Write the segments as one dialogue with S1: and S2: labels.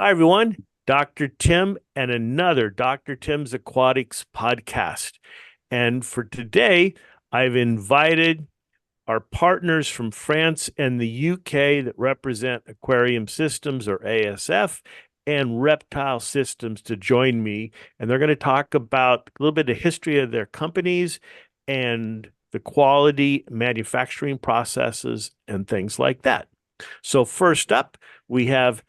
S1: Hi, everyone. Dr. Tim and another Dr. Tim's Aquatics podcast. And for today, I've invited our partners from France and the UK that represent Aquarium Systems, or ASF, and Reptile Systems to join me. And they're going to talk about a little bit of history of their companies and the quality manufacturing processes and things like that. So first up, we have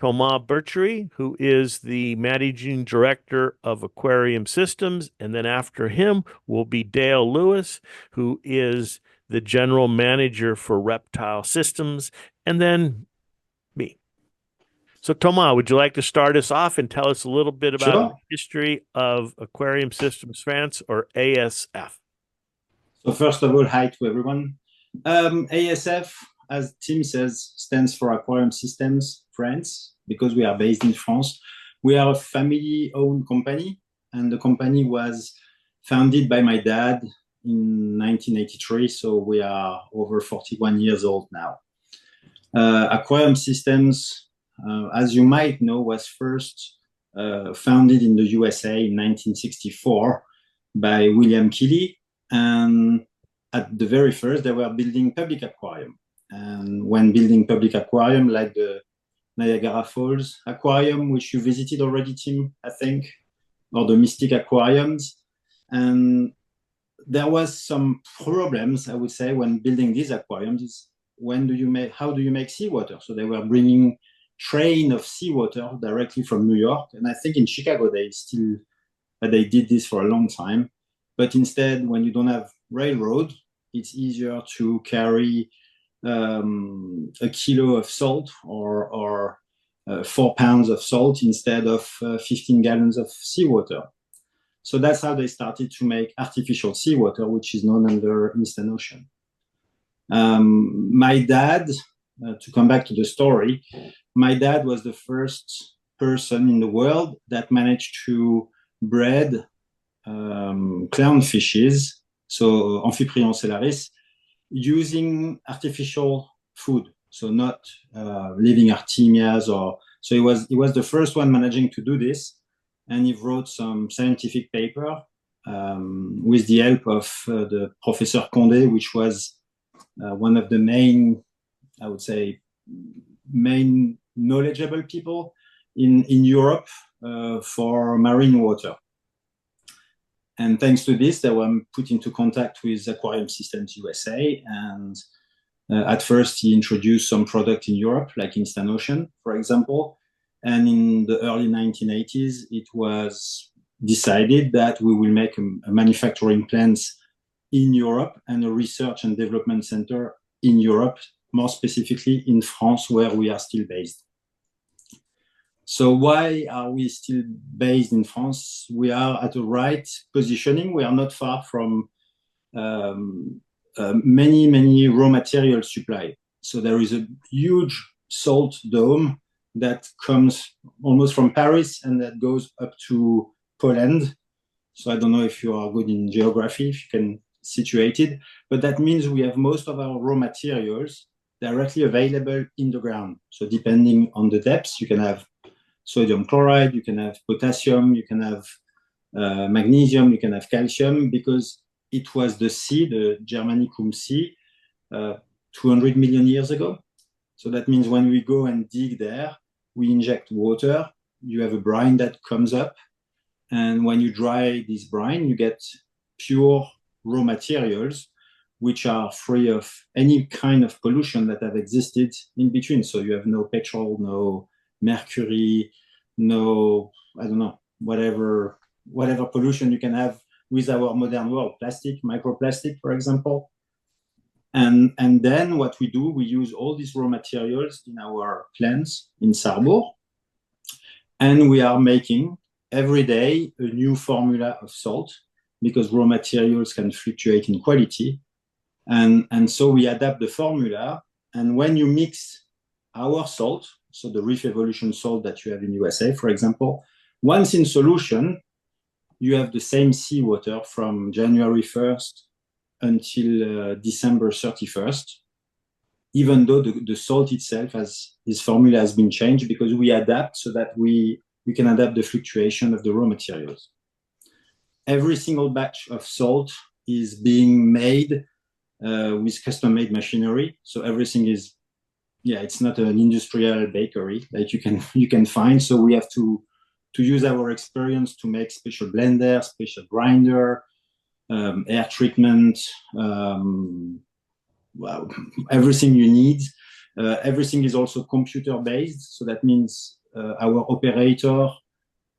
S1: Thomas Berchery, who is the managing director of Aquarium Systems. And then after him will be Dale Lewis, who is the general manager for Reptile Systems, and then me. So, Thomas, would you like to start us off and tell us a little bit about the
S2: Sure.
S1: history of Aquarium Systems France, or ASF?
S2: So first of all, hi to everyone. ASF, as Tim says, stands for Aquarium Systems France because we are based in France. We are a family-owned company, and the company was founded by my dad in 1983. So we are over 41 years old now. Aquarium Systems, as you might know, was first founded in the USA in 1964 by William Keeley. And at the very first, they were building public aquarium. And when building public aquarium, like the Niagara Falls Aquarium, which you visited already, Tim, I think, or the Mystic Aquariums, and there was some problems, I would say, when building these aquariums. How do you make seawater? So they were bringing train of seawater directly from New York, and I think in Chicago they did this for a long time. But instead, when you don't have railroad, it's easier to carry a kilo of salt or 4 pounds of salt instead of 15 gallons of seawater. So that's how they started to make artificial seawater, which is known under Eastern Ocean. My dad, to come back to the story, my dad was the first person in the world that managed to bred clownfishes, so Amphiprion cellaris, using artificial food, so not living artemias or. So he was the first one managing to do this, and he wrote some scientific paper with the help of the Professor Condé, which was one of the main, I would say, main knowledgeable people in Europe for marine water. And thanks to this, they were put into contact with Aquarium Systems USA. And at first, he introduced some product in Europe, like Instant Ocean, for example. And in the early 1980s, it was decided that we will make a manufacturing plant in Europe and a research and development center in Europe, more specifically in France, where we are still based. So why are we still based in France? We are at the right positioning. We are not far from many raw material supply. So there is a huge salt dome that comes almost from Paris and that goes up to Poland. So I don't know if you are good in geography, if you can situate it, but that means we have most of our raw materials directly available in the ground. So depending on the depths, you can have sodium chloride, you can have potassium, you can have magnesium, you can have calcium, because it was the sea, the Germanicum Sea, 200 million years ago. So that means when we go and dig there, we inject water, you have a brine that comes up, and when you dry this brine, you get pure raw materials, which are free of any kind of pollution that have existed in between. So you have no petrol, no mercury, no, I don't know, whatever pollution you can have with our modern world, plastic, microplastic, for example. And then what we do, we use all these raw materials in our plants in Sarrebourg, and we are making every day a new formula of salt, because raw materials can fluctuate in quality. And so we adapt the formula, and when you mix our salt, so the Reef Evolution salt that you have in USA, for example, once in solution, you have the same seawater from January 1st until December 31st. even though the salt itself has its formula has been changed because we adapt so that we can adapt the fluctuation of the raw materials. Every single batch of salt is being made with custom-made machinery. So everything is, yeah, it's not an industrial bakery that you can find. So we have to use our experience to make special blender, special grinder, air treatment, well, everything you need. Everything is also computer based, so that means our operator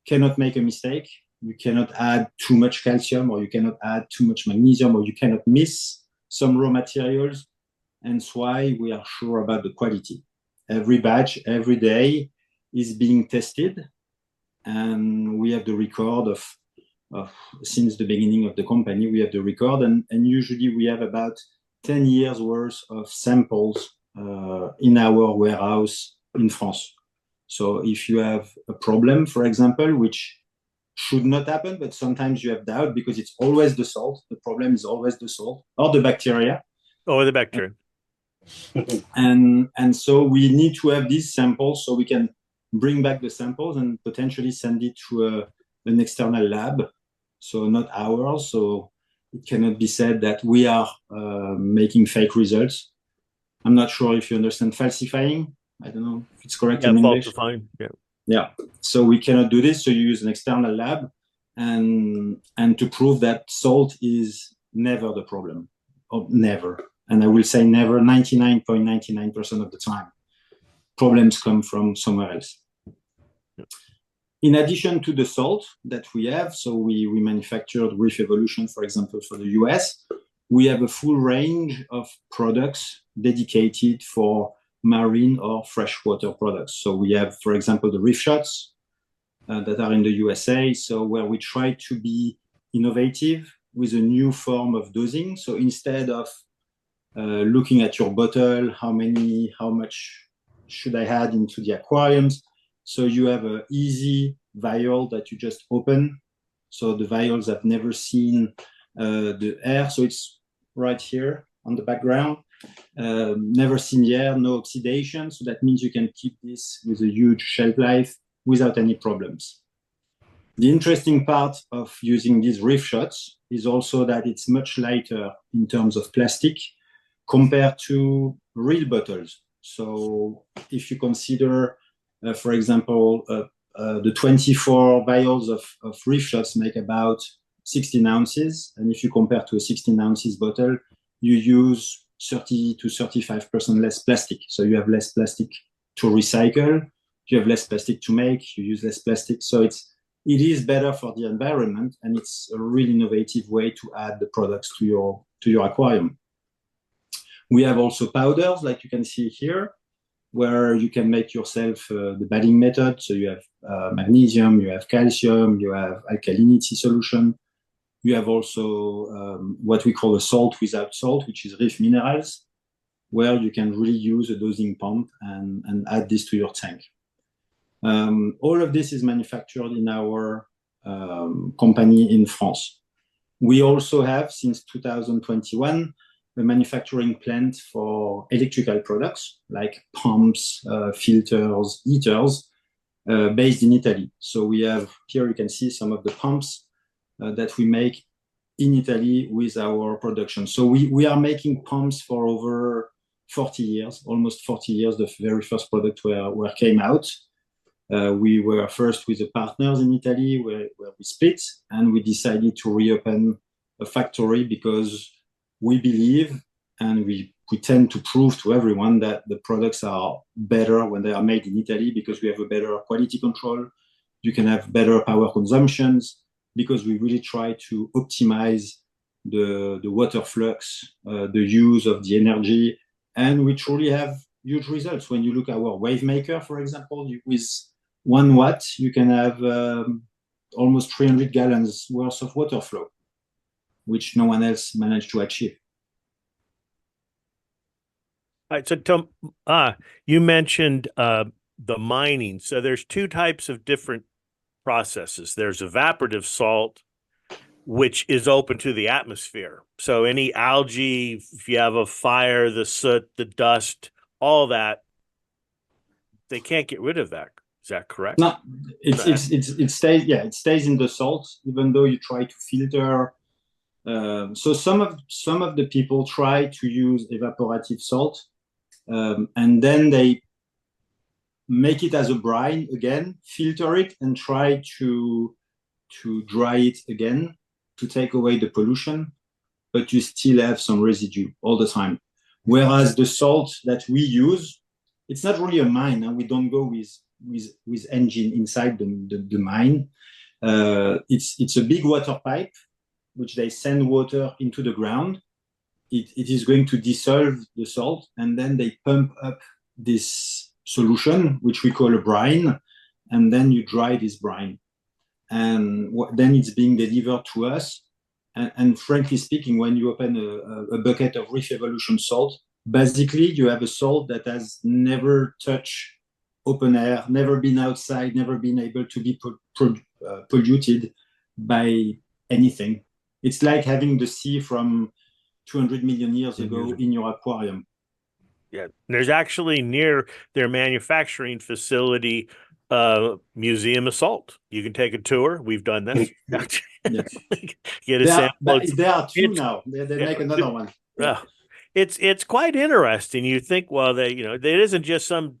S2: cannot make a mistake. You cannot add too much calcium, or you cannot add too much magnesium, or you cannot miss some raw materials. And that's why we are sure about the quality. Every batch, every day is being tested, and we have the record of since the beginning of the company. We have the record, and usually we have about 10 years worth of samples in our warehouse in France. So if you have a problem, for example, which should not happen, but sometimes you have doubt because it's always the salt. The problem is always the salt or the bacteria.
S1: Oh, the bacteria.
S2: And so we need to have these samples so we can bring back the samples and potentially send it to an external lab. So not ours. So it cannot be said that we are making fake results. I'm not sure if you understand falsifying. I don't know if it's correct in English.
S1: Falsifying. Yeah.
S2: Yeah. So we cannot do this. So you use an external lab and to prove that salt is never the problem, or never. And I will say never, 99.99% of the time. Problems come from somewhere else. In addition to the salt that we have, so we manufactured Reef Evolution, for example, for the US, we have a full range of products dedicated for marine or freshwater products. So we have, for example, the reef shots that are in the USA, so where we try to be innovative with a new form of dosing. So instead of looking at your bottle, how much should I add into the aquariums? So you have an easy vial that you just open. So the vials have never seen the air. So it's right here on the background. Never seen the air, no oxidation. So that means you can keep this with a huge shelf life without any problems. The interesting part of using these reef shots is also that it's much lighter in terms of plastic compared to real bottles. So if you consider, for example, the 24 vials of reef shots make about 16 ounces. And if you compare to a 16 ounces bottle, you use 30 to 35% less plastic. So you have less plastic to recycle, you have less plastic to make, you use less plastic. So it is better for the environment, and it's a really innovative way to add the products to your aquarium. We have also powders, like you can see here, where you can make yourself the badding method. So you have magnesium, you have calcium, you have alkalinity solution. You have also what we call a salt without salt, which is reef minerals, where you can really use a dosing pump and add this to your tank. All of this is manufactured in our company in France. We also have, since 2021, a manufacturing plant for electrical products like pumps, filters, heaters, based in Italy. So we have, here you can see some of the pumps that we make in Italy with our production. So we are making pumps for over 40 years, almost 40 years. The very first product where came out. We were first with the partners in Italy where we split, and we decided to reopen a factory because we believe and we tend to prove to everyone that the products are better when they are made in Italy because we have a better quality control. You can have better power consumptions because we really try to optimize the water flux, the use of the energy, and we truly have huge results. When you look at our wave maker, for example, with 1 watt, you can have almost 300 gallons worth of water flow, which no one else managed to achieve.
S1: All right, so Tom, you mentioned the mining. So there's two types of different processes. There's evaporative salt, which is open to the atmosphere. So any algae, if you have a fire, the soot, the dust, all that, they can't get rid of that. Is that correct?
S2: No, it stays, yeah, it stays in the salt even though you try to filter. So some of the people try to use evaporative salt, and then they make it as a brine again, filter it, and try to dry it again to take away the pollution, but you still have some residue all the time. Whereas the salt that we use, it's not really a mine. Huh? We don't go with engine inside the mine. It's a big water pipe which they send water into the ground. It is going to dissolve the salt, and then they pump up this solution, which we call a brine, and then you dry this brine. And then it's being delivered to us. And frankly speaking, when you open a bucket of Reef Evolution salt, basically you have a salt that has never touched open air, never been outside, never been able to be polluted by anything. It's like having the sea from 200 million years ago in your aquarium.
S1: Yeah, there's actually near their manufacturing facility museum of salt. You can take a tour. We've done this.
S2: Yeah.
S1: Get a sample.
S2: There are two now. They make another one.
S1: Yeah. It's quite interesting. You think, well, it isn't just some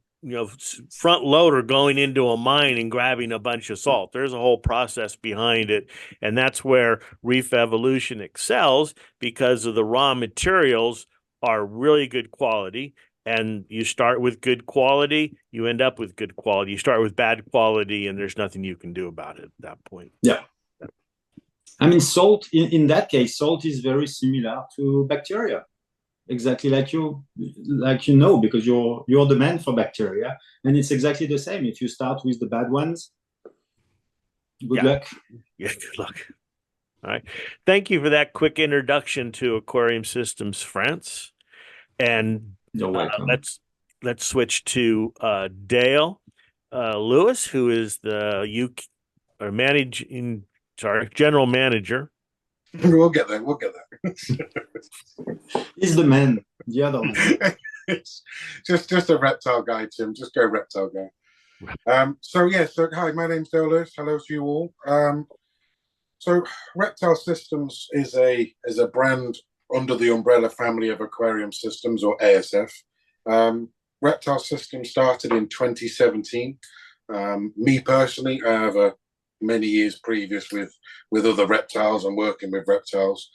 S1: front loader going into a mine and grabbing a bunch of salt. There's a whole process behind it, and that's where Reef Evolution excels, because of the raw materials are really good quality. And you start with good quality, you end up with good quality. You start with bad quality, and there's nothing you can do about it at that point.
S2: Yeah. I mean, salt, in that case, salt is very similar to bacteria. Exactly like because you're the man for bacteria, and it's exactly the same. If you start with the bad ones, good luck.
S1: Yeah, good luck. All right. Thank you for that quick introduction to Aquarium Systems France. And
S2: you're welcome.
S1: Let's switch to Dale Lewis, who is the general manager.
S3: We'll get there.
S2: He's the man. The other one.
S3: just a reptile guy, Tim. Just go reptile guy. So hi, my name's Dale Lewis. Hello to you all. So Reptile Systems is a brand under the umbrella family of Aquarium Systems, or ASF. Reptile Systems started in 2017. Me personally, I have many years previous with other reptiles and working with reptiles.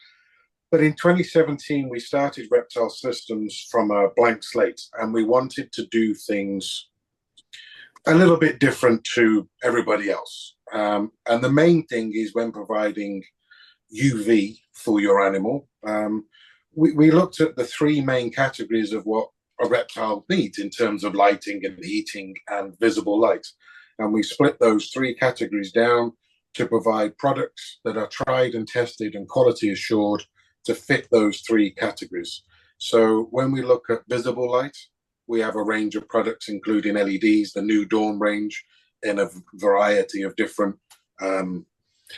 S3: But in 2017, we started Reptile Systems from a blank slate, and we wanted to do things a little bit different to everybody else. And the main thing is, when providing UV for your animal, we looked at the three main categories of what a reptile needs in terms of lighting and heating and visible light. And we split those three categories down to provide products that are tried and tested and quality assured to fit those three categories. So when we look at visible light, we have a range of products, including LEDs, the new Dawn range, in a variety of different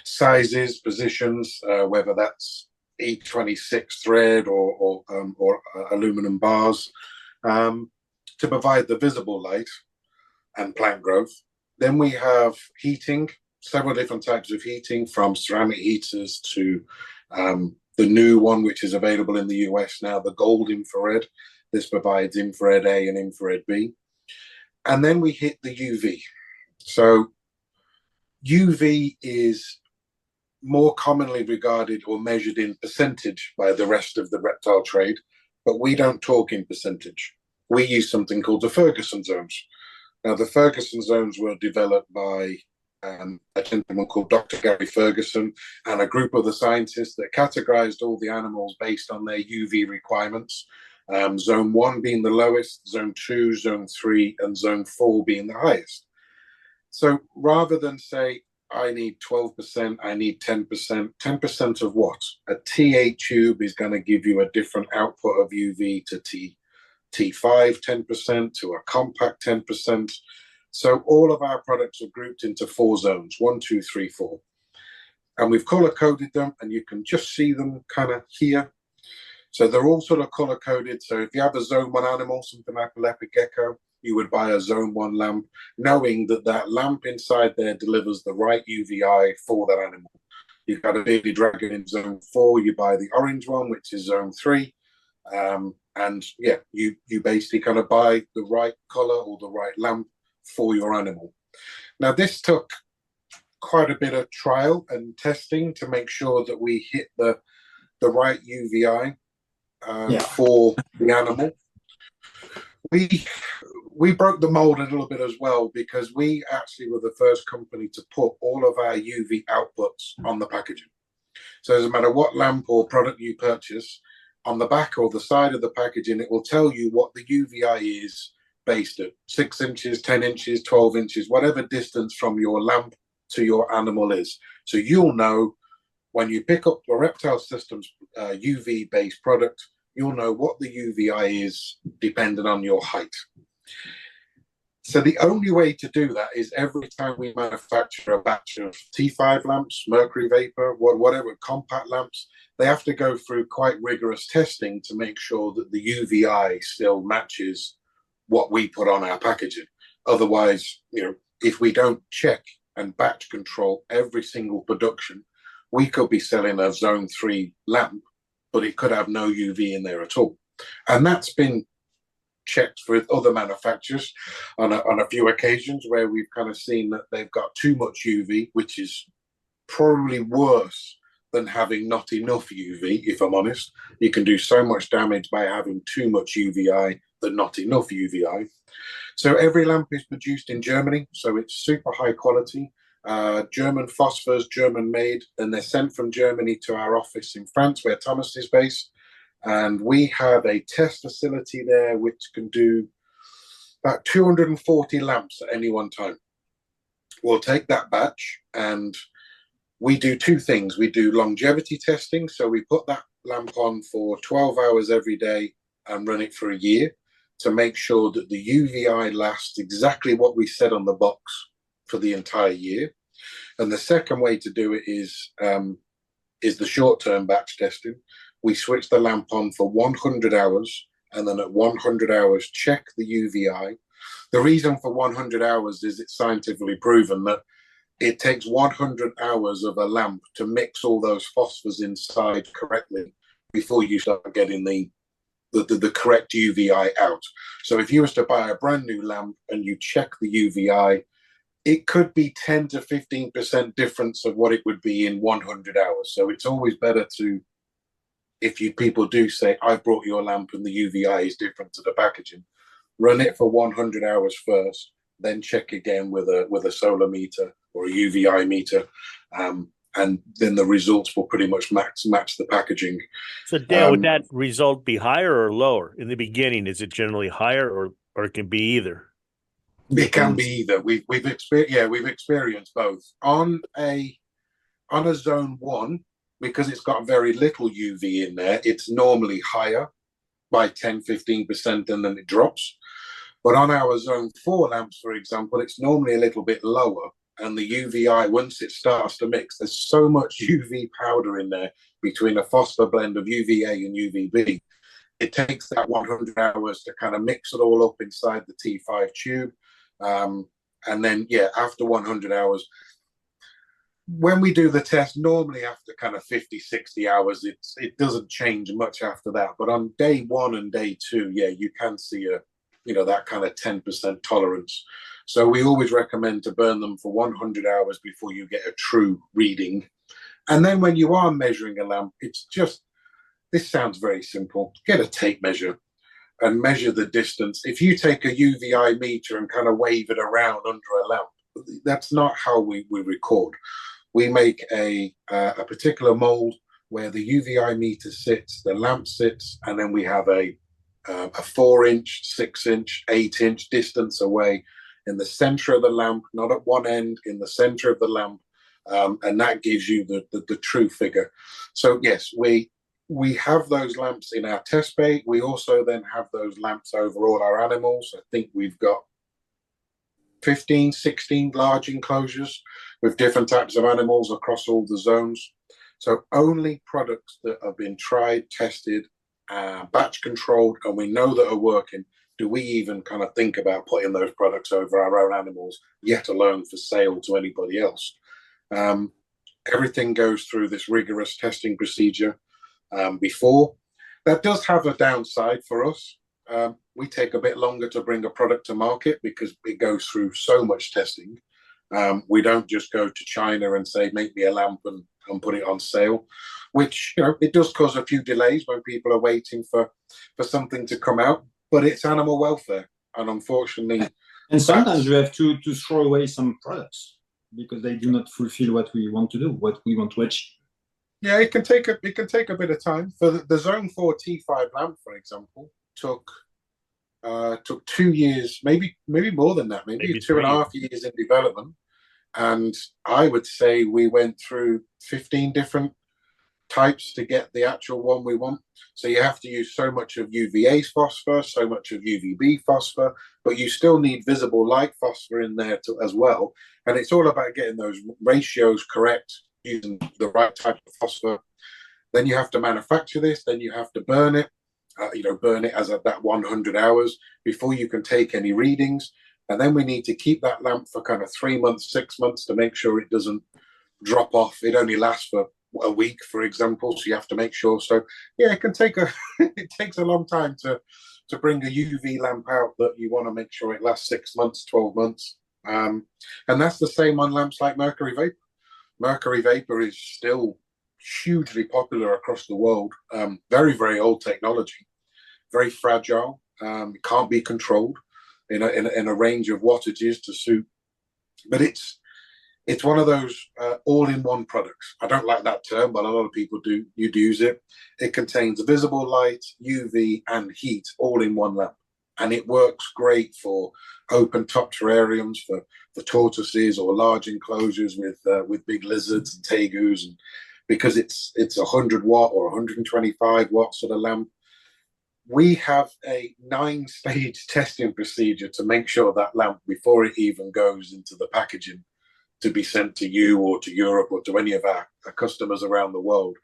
S3: sizes, positions, whether that's E26 thread or aluminum bars, to provide the visible light and plant growth. Then we have heating, several different types of heating, from ceramic heaters to the new one, which is available in the US now, the gold infrared. This provides infrared A and infrared B. And then we hit the UV. So UV is more commonly regarded or measured in percentage by the rest of the reptile trade, but we don't talk in percentage. We use something called the Ferguson zones. Now, the Ferguson zones were developed by a gentleman called Dr. Gary Ferguson and a group of the scientists that categorized all the animals based on their UV requirements. Zone 1 being the lowest, Zone 2, Zone 3, and Zone 4 being the highest. So rather than say, I need 12%, I need 10%, 10% of what? A TA tube is going to give you a different output of UV to T5, 10%, to a compact 10%. So all of our products are grouped into 4 zones, 1, 2, 3, 4. and we've color coded them, and you can just see them kind of here. So they're all sort of color coded. So if you have a zone 1 animal, something like a leopard gecko, you would buy a zone 1 lamp, knowing that that lamp inside there delivers the right UVI for that animal. You've got a bearded dragon in zone 4, you buy the orange one, which is zone 3. And yeah, you basically kind of buy the right color or the right lamp for your animal. Now, this took quite a bit of trial and testing to make sure that we hit the right UVI for the animal. We broke the mold a little bit as well, because we actually were the first company to put all of our UV outputs on the packaging. So it doesn't matter what lamp or product you purchase, on the back or the side of the packaging, it will tell you what the UVI is based at 6 inches, 10 inches, 12 inches, whatever distance from your lamp to your animal is. So you'll know when you pick up a Reptile Systems UV-based product, you'll know what the UVI is depending on your height. So the only way to do that is every time we manufacture a batch of T5 lamps, mercury vapor, whatever, compact lamps, they have to go through quite rigorous testing to make sure that the UVI still matches what we put on our packaging. Otherwise, if we don't check and batch control every single production, we could be selling a zone 3 lamp, but it could have no UV in there at all. And that's been checked with other manufacturers on a few occasions where we've kind of seen that they've got too much UV, which is probably worse than having not enough UV, if I'm honest. You can do so much damage by having too much UVI than not enough UVI. So every lamp is produced in Germany, so it's super high quality. German phosphors, German made, and they're sent from Germany to our office in France, where Thomas is based. And we have a test facility there which can do about 240 lamps at any one time. We'll take that batch and we do two things. We do longevity testing. So we put that lamp on for 12 hours every day and run it for a year to make sure that the UVI lasts exactly what we said on the box for the entire year. And the second way to do it is the short-term batch testing. We switch the lamp on for 100 hours, and then at 100 hours, check the UVI. The reason for 100 hours is it's scientifically proven that it takes 100 hours of a lamp to mix all those phosphors inside correctly before you start getting the correct UVI out. So if you was to buy a brand new lamp and you check the UVI, it could be 10 to 15% difference of what it would be in 100 hours. So it's always better to, if people do say, I brought your lamp and the UVI is different to the packaging, run it for 100 hours first, then check again with a solar meter or a UVI meter, and then the results will pretty much match the packaging.
S1: So Dale, would that result be higher or lower? In the beginning, is it generally higher, or it can be either?
S3: It can be either. We've experienced both. On a zone 1, because it's got very little UV in there, it's normally higher by 10-15%, and then it drops. But on our zone 4 lamps, for example, it's normally a little bit lower, and the UVI, once it starts to mix, there's so much UV powder in there between a phosphor blend of UVA and UVB. It takes that 100 hours to kind of mix it all up inside the T5 tube. And then, after 100 hours, when we do the test, normally after kind of 50, 60 hours, it doesn't change much after that. But on day 1 and day 2, you can see that kind of 10% tolerance. So we always recommend to burn them for 100 hours before you get a true reading. And then when you are measuring a lamp, this sounds very simple. Get a tape measure and measure the distance. If you take a UVI meter and kind of wave it around under a lamp, that's not how we record. We make a particular mold where the UVI meter sits, the lamp sits, and then we have a 4-inch, 6-inch, 8-inch distance away in the center of the lamp, not at one end, in the center of the lamp, and that gives you the true figure. So yes, we have those lamps in our test bay. We also then have those lamps over all our animals. I think we've got 15, 16 large enclosures with different types of animals across all the zones. So only products that have been tried, tested, batch controlled, and we know that are working, do we even kind of think about putting those products over our own animals, yet alone for sale to anybody else. Everything goes through this rigorous testing procedure before. That does have a downside for us. We take a bit longer to bring a product to market because it goes through so much testing. We don't just go to China and say, make me a lamp and put it on sale, which, you know, it does cause a few delays when people are waiting for something to come out, but it's animal welfare. And unfortunately,
S2: and sometimes you have to throw away some products because they do not fulfill what we want to do, what we want to achieve.
S3: Yeah, it can take a bit of time. For the Zone 4 T5 lamp, for example, took 2 years, maybe more than that, maybe 2.5 years in development. And I would say we went through 15 different types to get the actual one we want. So you have to use so much of UVA phosphor, so much of UVB phosphor, but you still need visible light phosphor in there as well. And it's all about getting those ratios correct, using the right type of phosphor. Then you have to manufacture this, then you have to burn it, burn it as at that 100 hours before you can take any readings. And then we need to keep that lamp for kind of 3 months, 6 months to make sure it doesn't drop off. It only lasts for a week, for example, so you have to make sure. So yeah, it can take it takes a long time to bring a UV lamp out that you want to make sure it lasts 6 months, 12 months. And that's the same on lamps like mercury vapor. Mercury vapor is still hugely popular across the world. Very, very old technology, very fragile. It can't be controlled in a range of wattages to suit. But it's one of those all-in-one products. I don't like that term, but a lot of people do use it. It contains visible light, UV, and heat all in one lamp. And it works great for open-top terrariums, for tortoises or large enclosures with big lizards and tegus, and because it's 100 watt or 125 watts sort of lamp. We have a 9-stage testing procedure to make sure that lamp, before it even goes into the packaging to be sent to you or to Europe or to any of our customers around the world,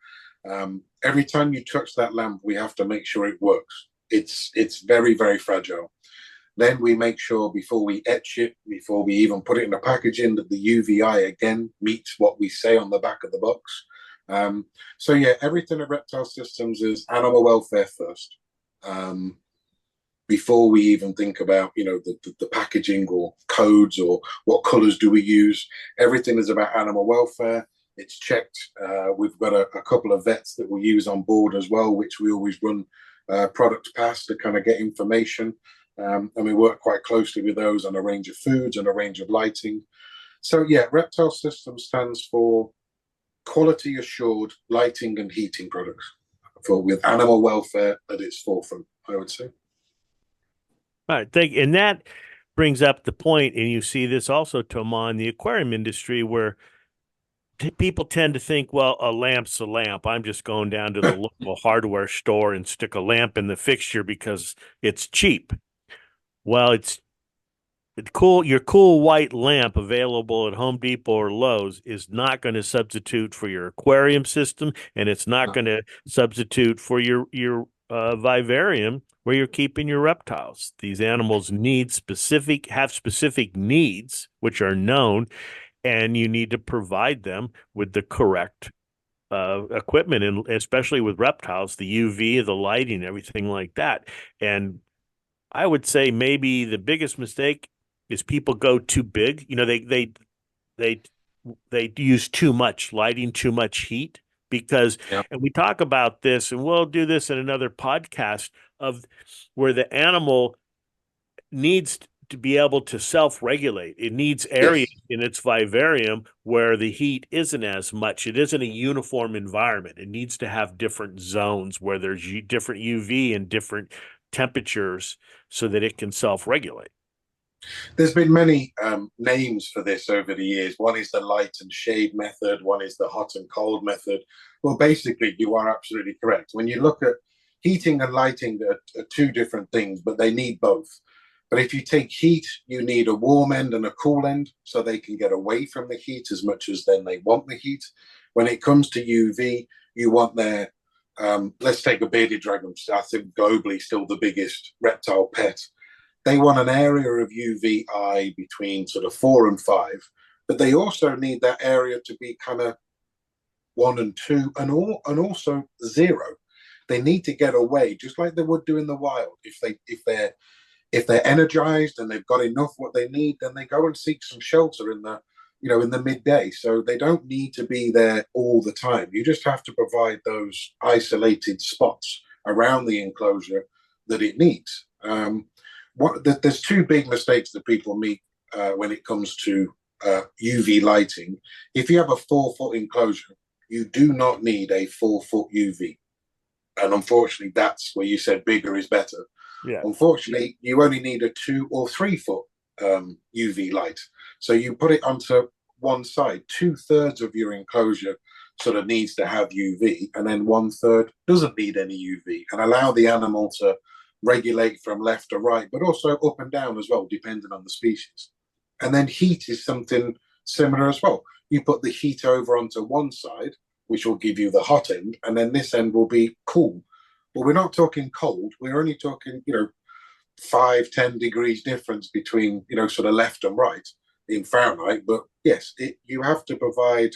S3: every time you touch that lamp, we have to make sure it works. It's very, very fragile. Then we make sure before we etch it, before we even put it in the packaging, that the UVI again meets what we say on the back of the box. So yeah, everything at Reptile Systems is animal welfare first. Before we even think about, the packaging or codes or what colors do we use, everything is about animal welfare. It's checked. We've got a couple of vets that we use on board as well, which we always run products past to kind of get information. And we work quite closely with those on a range of foods and a range of lighting. So yeah, Reptile Systems stands for quality assured lighting and heating products with animal welfare at its forefront, I would say.
S1: All right, and that brings up the point, and you see this also, Thomas, in the aquarium industry, where people tend to think, well, a lamp's a lamp. I'm just going down to the local hardware store and stick a lamp in the fixture because it's cheap. Well, it's cool. Your cool white lamp available at Home Depot or Lowe's is not going to substitute for your aquarium system, and it's not going to substitute for your vivarium where you're keeping your reptiles. These animals have specific needs, which are known, and you need to provide them with the correct equipment, and especially with reptiles, the UV, the lighting, everything like that. And I would say maybe the biggest mistake is people go too big. They use too much lighting, too much heat, because, and we talk about this, and we'll do this in another podcast, of where the animal needs to be able to self-regulate. It needs areas in its vivarium where the heat isn't as much. It isn't a uniform environment. It needs to have different zones where there's different UV and different temperatures so that it can self-regulate.
S3: There's been many names for this over the years. One is the light and shade method. One is the hot and cold method. Well, basically, you are absolutely correct. When you look at heating and lighting, are two different things, but they need both. But if you take heat, you need a warm end and a cool end so they can get away from the heat as much as then they want the heat. When it comes to UV, you want their, let's take a bearded dragon, I think globally still the biggest reptile pet. They want an area of UVI between sort of 4 and 5, but they also need that area to be kind of 1 and 2 and also 0. They need to get away, just like they would do in the wild. If they're energized and they've got enough what they need, then they go and seek some shelter in the midday. So they don't need to be there all the time. You just have to provide those isolated spots around the enclosure that it needs. There's two big mistakes that people make when it comes to UV lighting. If you have a 4-foot enclosure, you do not need a 4-foot UV. And unfortunately, that's where you said bigger is better.
S1: Yeah.
S3: Unfortunately, you only need a 2 or 3-foot UV light. So you put it onto one side. 2/3 of your enclosure sort of needs to have UV, and then 1/3 doesn't need any UV, and allow the animal to regulate from left to right, but also up and down as well, depending on the species. And then heat is something similar as well. You put the heat over onto one side, which will give you the hot end, and then this end will be cool. But we're not talking cold. We're only talking, 5-10 degrees difference between, sort of left and right in Fahrenheit. But yes, you have to provide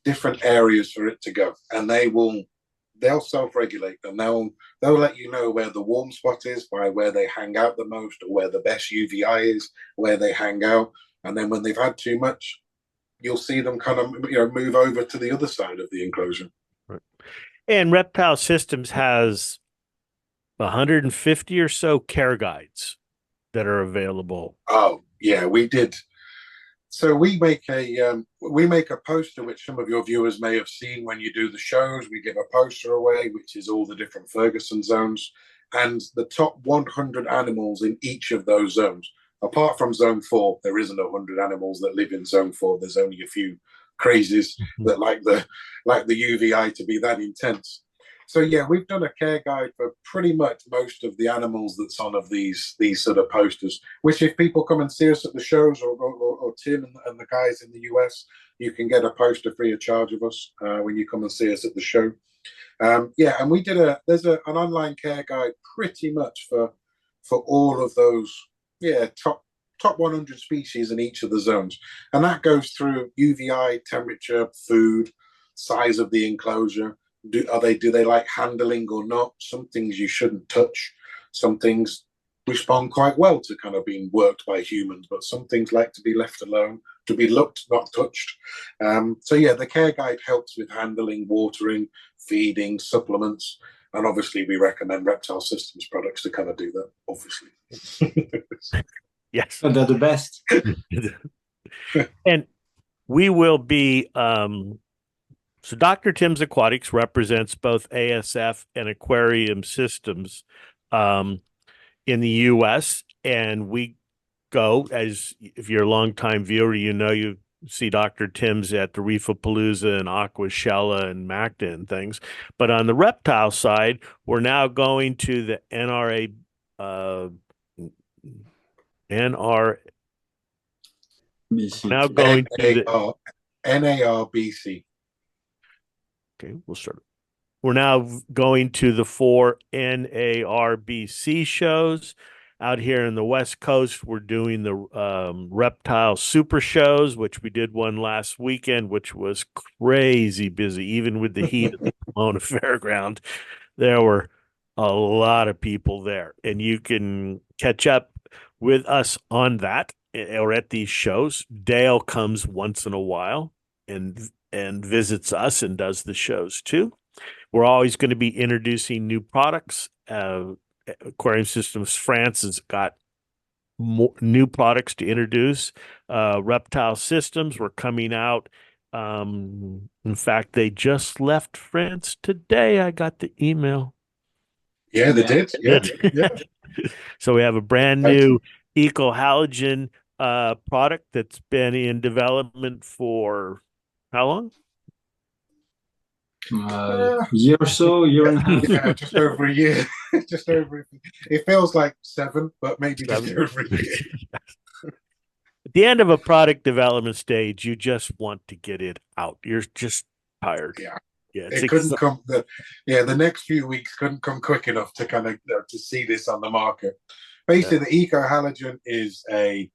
S3: different areas for it to go, and they'll self-regulate, and they'll let you know where the warm spot is by where they hang out the most, or where the best UVI is, where they hang out. And then when they've had too much, you'll see them kind of move over to the other side of the enclosure.
S1: Right. And Reptile Systems has 150 or so care guides that are available.
S3: Oh yeah, we did. So we make a poster which some of your viewers may have seen when you do the shows. We give a poster away, which is all the different Ferguson zones and the top 100 animals in each of those zones. Apart from zone 4, there isn't 100 animals that live in zone 4. There's only a few crazies that like the UVI to be that intense. So yeah, we've done a care guide for pretty much most of the animals that's on of these sort of posters. Which, if people come and see us at the shows, or Tim and the guys in the US, you can get a poster free of charge of us when you come and see us at the show. Yeah, and we did there's an online care guide pretty much for all of those. Yeah, top 100 species in each of the zones, and that goes through UVI, temperature, food, size of the enclosure. Do they like handling or not? Some things you shouldn't touch. Some things respond quite well to kind of being worked by humans, but some things like to be left alone, to be looked, not touched. So yeah, the care guide helps with handling, watering, feeding, supplements, and obviously we recommend Reptile Systems products to kind of do that, obviously.
S1: Yes.
S2: And they're the best.
S1: And we will be so Dr. Tim's Aquatics represents both ASF and Aquarium Systems in the US, and we go, as if you're a longtime viewer, you see Dr. Tim's at the Reefapalooza and Aquashella and MACTA and things. But on the reptile side, we're now going to the now going to the
S3: NARBC.
S1: Okay, we'll start. We're now going to the 4 NARBC shows. Out here in the West Coast, we're doing the reptile super shows, which we did one last weekend, which was crazy busy. Even with the heat of the Pomona Fairground, there were a lot of people there. And you can catch up with us on that or at these shows. Dale comes once in a while and visits us and does the shows too. We're always going to be introducing new products. Aquarium Systems France has got more new products to introduce. Reptile Systems were coming out. In fact, they just left France today. I got the email.
S3: Yeah, they did. Yeah.
S1: So we have a brand new eco-halogen product that's been in development for how long?
S2: Year or so, year and a half.
S3: Yeah, just over a year. Just over. It feels like 7, but maybe just over a year.
S1: At the end of a product development stage, you just want to get it out. You're just tired.
S3: Yeah.
S1: Yeah,
S3: It couldn't come. The next few weeks couldn't come quick enough to kind of to see this on the market. Basically, the eco halogen is an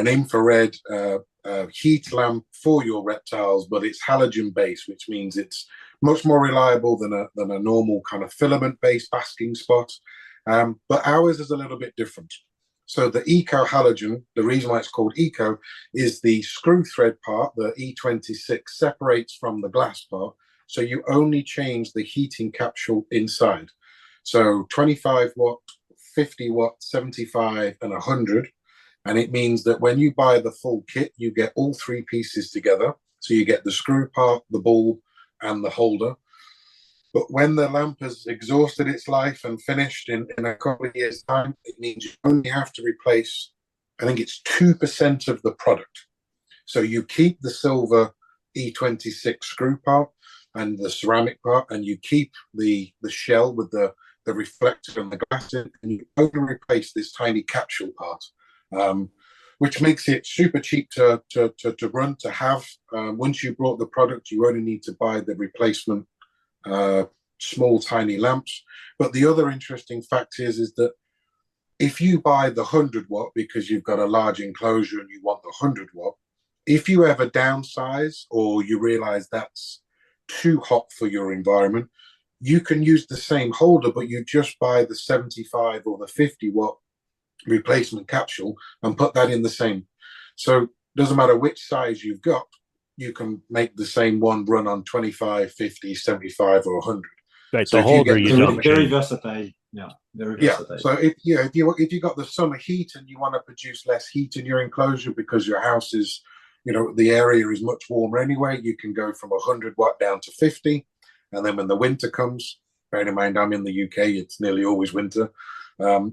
S3: infrared heat lamp for your reptiles, but it's halogen based, which means it's much more reliable than a normal kind of filament based basking spot. But ours is a little bit different. So the eco halogen, the reason why it's called eco is the screw thread part, the E26, separates from the glass part. So you only change the heating capsule inside. So 25 watt, 50 watt, 75, and 100. And it means that when you buy the full kit, you get all 3 pieces together. So you get the screw part, the bulb, and the holder. But when the lamp has exhausted its life and finished in a couple of years' time, it means you only have to replace, I think it's 2% of the product. So you keep the silver E26 screw part and the ceramic part, and you keep the shell with the reflector and the glass in, and you only replace this tiny capsule part, which makes it super cheap to run, to have. Once you brought the product, you only need to buy the replacement small tiny lamps. But the other interesting fact is that if you buy the 100 watt because you've got a large enclosure and you want the 100 watt, if you ever downsize or you realize that's too hot for your environment, you can use the same holder, but you just buy the 75 or the 50 watt replacement capsule and put that in the same. So it doesn't matter which size you've got, you can make the same one run on 25, 50, 75, or 100.
S1: Right,
S3: so
S1: the holder you don't
S2: very versatile. Yeah, very versatile.
S3: So if you got the summer heat and you want to produce less heat in your enclosure because your house is, the area is much warmer anyway, you can go from 100 watt down to 50. And then when the winter comes, bearing in mind I'm in the UK, it's nearly always winter,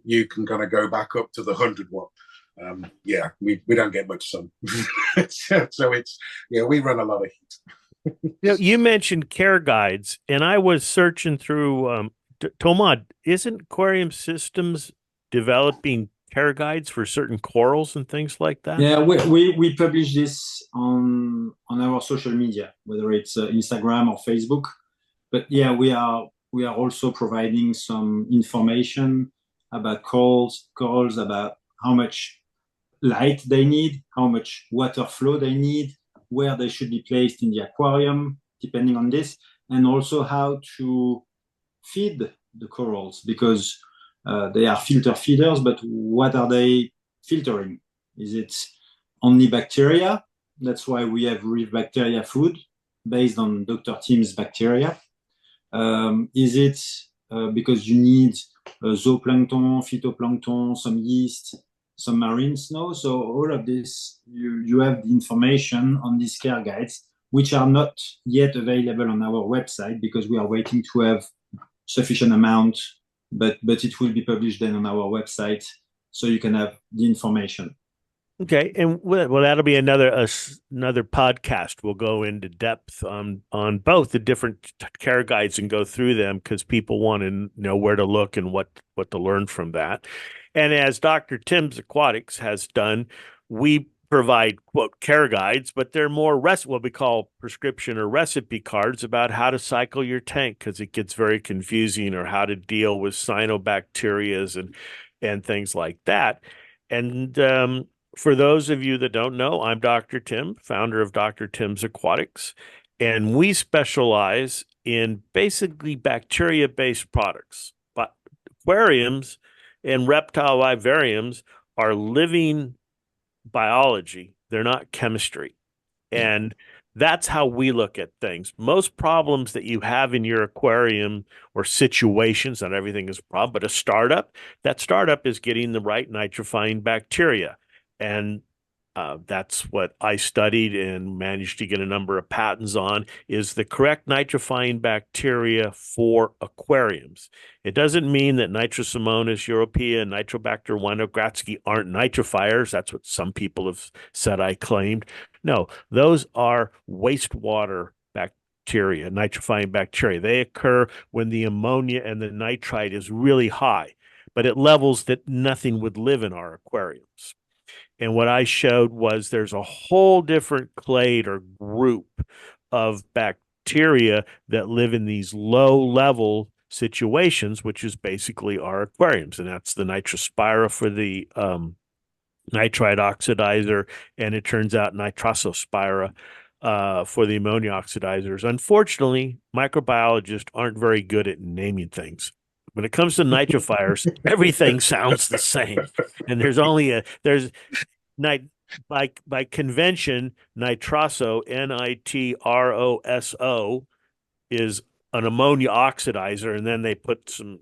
S3: you can kind of go back up to the 100 watt. We don't get much sun. So it's, we run a lot of heat.
S1: You mentioned care guides, and I was searching through Thomas, isn't Aquarium Systems developing care guides for certain corals and things like that?
S2: Yeah, we publish this on our social media, whether it's Instagram or Facebook. But yeah, we are also providing some information about corals, about how much light they need, how much water flow they need, where they should be placed in the aquarium, depending on this, and also how to feed the corals, because they are filter feeders, but what are they filtering? Is it only bacteria? That's why we have reef bacteria food based on Dr. Tim's bacteria. Is it because you need zooplankton, phytoplankton, some yeast, some marine snow? So all of this, you have the information on these care guides, which are not yet available on our website because we are waiting to have sufficient amount, but it will be published then on our website, so you can have the information.
S1: Okay, and well, that'll be another podcast. We'll go into depth on both the different care guides and go through them because people want to know where to look and what to learn from that. And as Dr. Tim's Aquatics has done, we provide quote care guides, but they're more what we call prescription or recipe cards about how to cycle your tank because it gets very confusing, or how to deal with cyanobacterias and things like that. And for those of you that don't know, I'm Dr. Tim, founder of Dr. Tim's Aquatics, and we specialize in basically bacteria-based products. But aquariums and reptile vivariums are living biology. They're not chemistry. And that's how we look at things. Most problems that you have in your aquarium, or situations, not everything is a problem, but that startup is getting the right nitrifying bacteria. And that's what I studied and managed to get a number of patents on, is the correct nitrifying bacteria for aquariums. It doesn't mean that Nitrosomonas europaea and Nitrobacter winogradsky aren't nitrifiers. That's what some people have said I claimed. No, those are wastewater bacteria, nitrifying bacteria. They occur when the ammonia and the nitrite is really high, but at levels that nothing would live in our aquariums. And what I showed was there's a whole different clade or group of bacteria that live in these low level situations, which is basically our aquariums. And that's the nitrospira for the nitrite oxidizer, and it turns out nitrosospira for the ammonia oxidizers. Unfortunately, microbiologists aren't very good at naming things. When it comes to nitrifiers, everything sounds the same, and there's nit by convention, nitroso, nitroso, is an ammonia oxidizer, and then they put some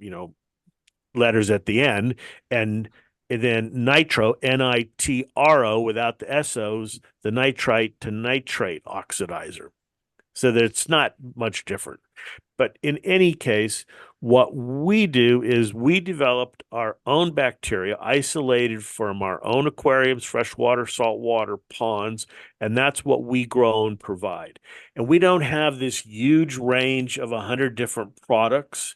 S1: letters at the end, and then nitro, nitro, without the SOs, the nitrite to nitrate oxidizer. So that it's not much different. But in any case, what we do is we developed our own bacteria isolated from our own aquariums, freshwater, saltwater, ponds, and that's what we grow and provide. And we don't have this huge range of 100 different products.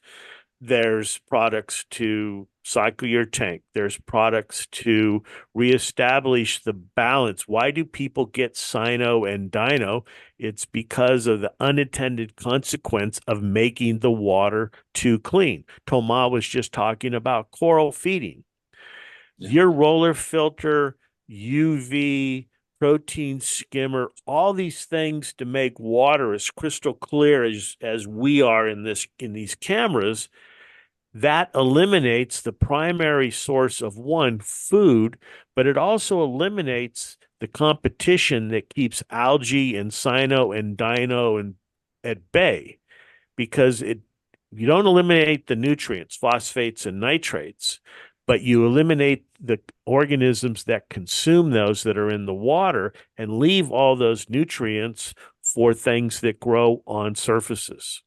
S1: There's products to cycle your tank. There's products to reestablish the balance. Why do people get cyano and dino? It's because of the unintended consequence of making the water too clean. Thomas was just talking about coral feeding.
S2: Yeah.
S1: Your roller filter, UV, protein skimmer, all these things to make water as crystal clear as we are in these cameras, that eliminates the primary source of one, food, but it also eliminates the competition that keeps algae and cyano and dino and at bay, because you don't eliminate the nutrients, phosphates and nitrates, but you eliminate the organisms that consume those that are in the water and leave all those nutrients for things that grow on surfaces.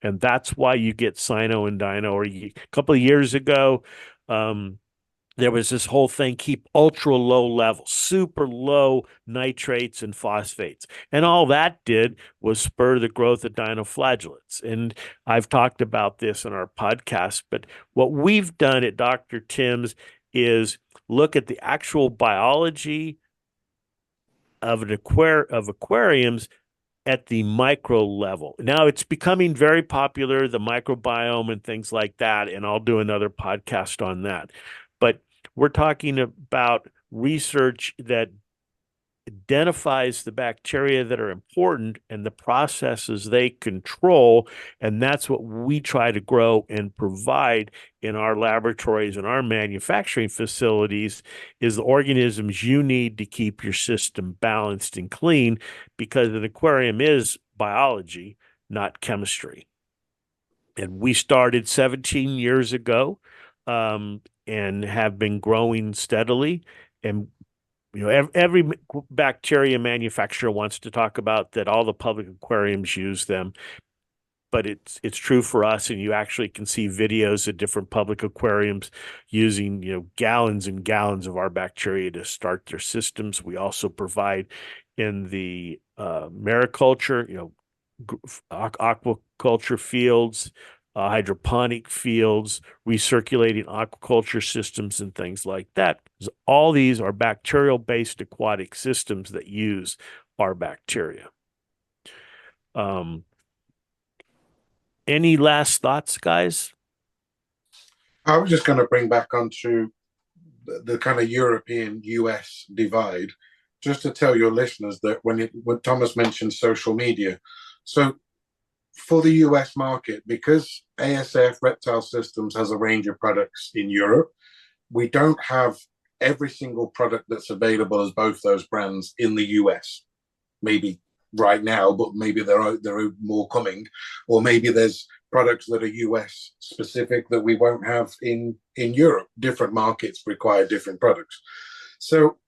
S1: And that's why you get cyano and dino. Or a couple of years ago, there was this whole thing, keep ultra low levels, super low nitrates and phosphates. And all that did was spur the growth of dinoflagellates. And I've talked about this in our podcast, but what we've done at Dr. Tim's is look at the actual biology of aquariums at the micro level. Now it's becoming very popular, the microbiome and things like that, and I'll do another podcast on that. But we're talking about research that identifies the bacteria that are important and the processes they control, and that's what we try to grow and provide in our laboratories and our manufacturing facilities, is the organisms you need to keep your system balanced and clean, because an aquarium is biology, not chemistry. And we started 17 years ago, and have been growing steadily. And every bacteria manufacturer wants to talk about that all the public aquariums use them, but it's true for us. And you actually can see videos of different public aquariums using gallons and gallons of our bacteria to start their systems. We also provide in the mariculture, aquaculture fields, hydroponic fields, recirculating aquaculture systems, and things like that. All these are bacterial-based aquatic systems that use our bacteria. Any last thoughts, guys?
S3: I was just going to bring back onto the kind of European US divide, just to tell your listeners that when Thomas mentioned social media, so for the US market, because ASF Reptile Systems has a range of products in Europe, we don't have every single product that's available as both those brands in the US. Maybe right now, but maybe there are more coming, or maybe there's products that are US specific that we won't have in Europe. Different markets require different products. So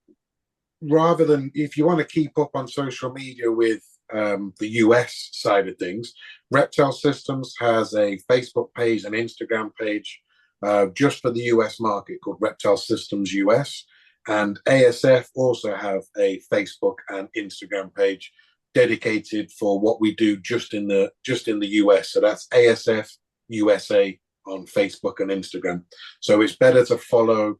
S3: rather than, if you want to keep up on social media with the US side of things, Reptile Systems has a Facebook page and Instagram page just for the US market called Reptile Systems US, and ASF also have a Facebook and Instagram page dedicated for what we do just in the US. So that's ASF USA on Facebook and Instagram. So it's better to follow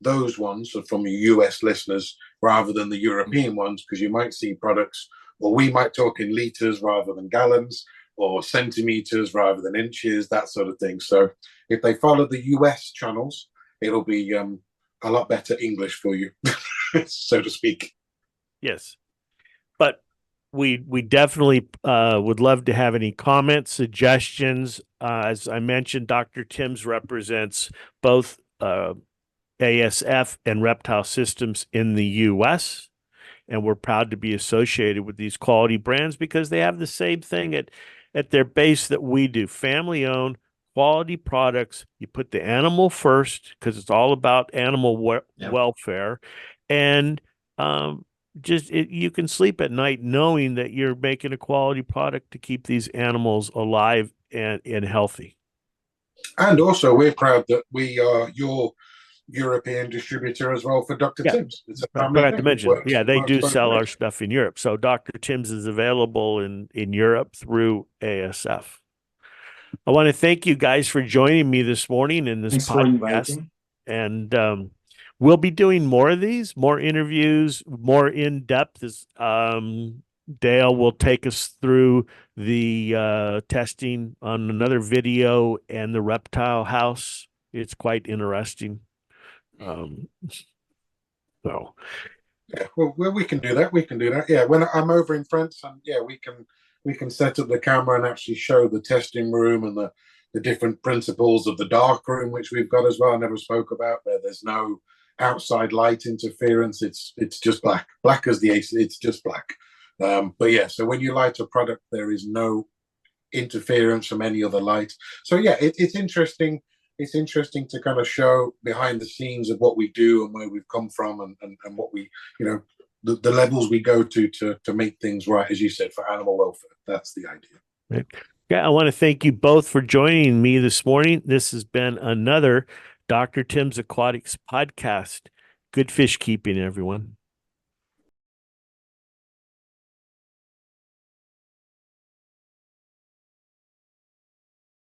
S3: those ones from US listeners rather than the European ones, because you might see products, or we might talk in liters rather than gallons, or centimeters rather than inches, that sort of thing. So if they follow the US channels, it'll be a lot better English for you, so to speak.
S1: Yes. But we definitely would love to have any comments, suggestions. As I mentioned, Dr. Timms represents both ASF and Reptile Systems in the US, and we're proud to be associated with these quality brands because they have the same thing at their base that we do. Family owned, quality products. You put the animal first because it's all about animal welfare, and you can sleep at night knowing that you're making a quality product to keep these animals alive and healthy.
S3: And also, we're proud that we are your European distributor as well for Dr. Timms. It's a family
S1: Glad
S3: thing.
S1: to mention. Yeah, they do sell our
S3: ways.
S1: stuff in Europe. So Dr. Timms is available in Europe through ASF. I want to thank you guys for joining me this morning in this
S2: Thanks for
S1: podcast.
S2: inviting.
S1: And we'll be doing more of these, more interviews, more in depth. As Dale will take us through the testing on another video and the reptile house. It's quite interesting. So
S3: Yeah, well, we can do that. We can do that. Yeah, when I'm over in France, and yeah, we can set up the camera and actually show the testing room and the different principles of the dark room, which we've got as well. I never spoke about, where there's no outside light interference. It's just black as the AC. It's just black. But yeah, so when you light a product, there is no interference from any other light. So yeah, it's interesting. It's interesting to kind of show behind the scenes of what we do and where we've come from, and what we, the levels we go to make things right, as you said, for animal welfare. That's the idea.
S1: right. Yeah, I want to thank you both for joining me this morning. This has been another Dr. Timms Aquatics podcast. Good fish keeping, everyone.